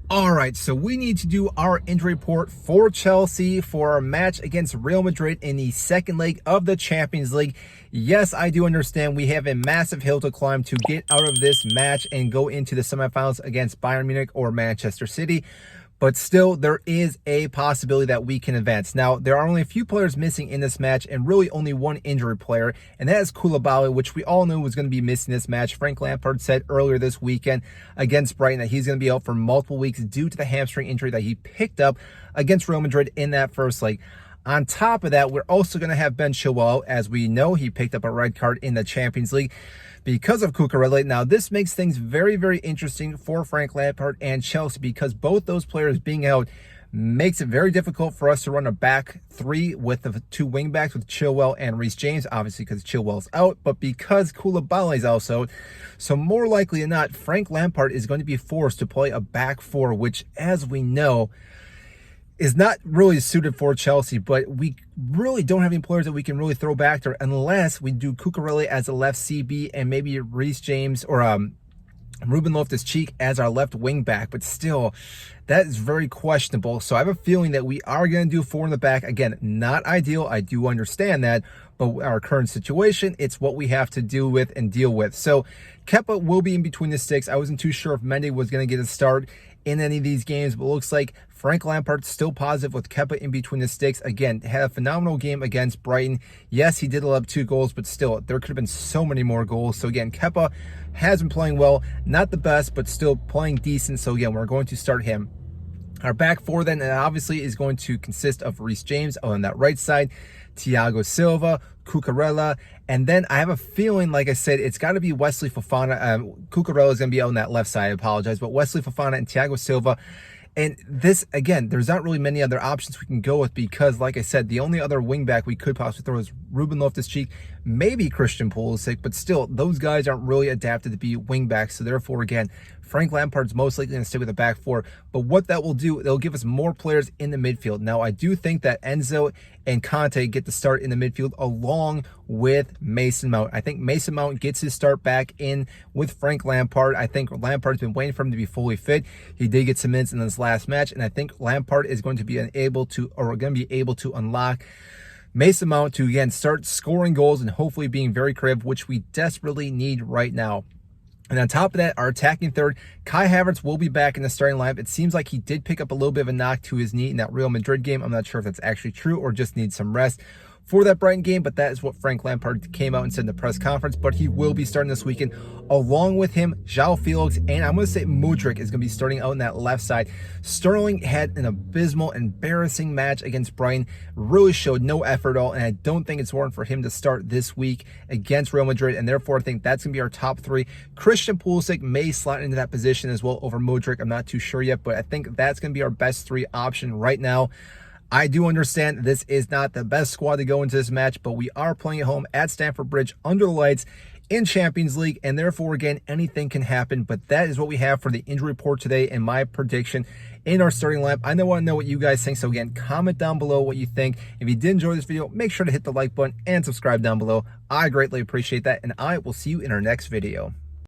All right, so we need to do our injury report for Chelsea for our match against Real Madrid in the second leg of the Champions League. Yes, I do understand we have a massive hill to climb to get out of this match and go into the semifinals against Bayern Munich or Manchester City. But still, there is a possibility that we can advance. Now, there are only a few players missing in this match and really only one injured player, and that is Koulibaly, which we all knew was going to be missing this match. Frank Lampard said earlier this weekend against Brighton that he's going to be out for multiple weeks due to the hamstring injury that he picked up against Real Madrid in that first leg. On top of that, we're also going to have Ben Chilwell. As we know, he picked up a red card in the Champions League because of Cucurella. Now, this makes things very, very interesting for Frank Lampard and Chelsea because both those players being out makes it very difficult for us to run a back three with the two wing backs with Chilwell and Reece James, obviously because Chilwell's out, but because Koulibaly's also out. So more likely than not, Frank Lampard is going to be forced to play a back four, which, as we know, is not really suited for Chelsea, but we really don't have any players that we can really throw back there unless we do Cucurella as a left CB and maybe Reece James or Ruben Loftus-Cheek as our left wing back. But still, that is very questionable. So I have a feeling that we are going to do four in the back. Again, not ideal. I do understand that, but our current situation, it's what we have to deal with and deal with. So Kepa will be in between the sticks. I wasn't too sure if Mendy was going to get a start in any of these games, but it looks like Frank Lampard still positive with Kepa in between the sticks. Again, had a phenomenal game against Brighton. Yes, he did allow 2 goals, but still, there could have been so many more goals. So again, Kepa has been playing well. Not the best, but still playing decent. So again, we're going to start him. Our back four then obviously is going to consist of Reece James on that right side, Thiago Silva, Cucurella, and then I have a feeling, like I said, it's got to be Wesley Fofana. Cucurella is going to be on that left side, I apologize, but Wesley Fofana and Thiago Silva. And this, again, there's not really many other options we can go with because, like I said, the only other wingback we could possibly throw is Ruben Loftus-Cheek, maybe Christian Pulisic, but still, those guys aren't really adapted to be wingbacks. So therefore, again, Frank Lampard's most likely going to stick with the back four. But what that will do, it'll give us more players in the midfield. Now, I do think that Enzo and Conte get the start in the midfield along with Mason Mount. I think Mason Mount gets his start back in with Frank Lampard. I think Lampard's been waiting for him to be fully fit. He did get some minutes in this last match, and I think Lampard is going to be able to unlock Mason Mount to, again, start scoring goals and hopefully being very creative, which we desperately need right now. And on top of that, our attacking third, Kai Havertz will be back in the starting lineup. It seems like he did pick up a little bit of a knock to his knee in that Real Madrid game. I'm not sure if that's actually true or just needs some rest for that Brighton game, but that is what Frank Lampard came out and said in the press conference. But he will be starting this weekend. Along with him, João Felix, and I'm going to say Mudryk is going to be starting out in that left side. Sterling had an abysmal, embarrassing match against Brighton. Really showed no effort at all, and I don't think it's warranted for him to start this week against Real Madrid, and therefore I think that's going to be our top three. Christian Pulisic may slot into that position as well over Mudryk. I'm not too sure yet, but I think that's going to be our best three option right now. I do understand this is not the best squad to go into this match, but we are playing at home at Stamford Bridge under the lights in Champions League, and therefore, again, anything can happen. But that is what we have for the injury report today and my prediction in our starting lineup. I want to know what you guys think, so again, comment down below what you think. If you did enjoy this video, make sure to hit the like button and subscribe down below. I greatly appreciate that, and I will see you in our next video.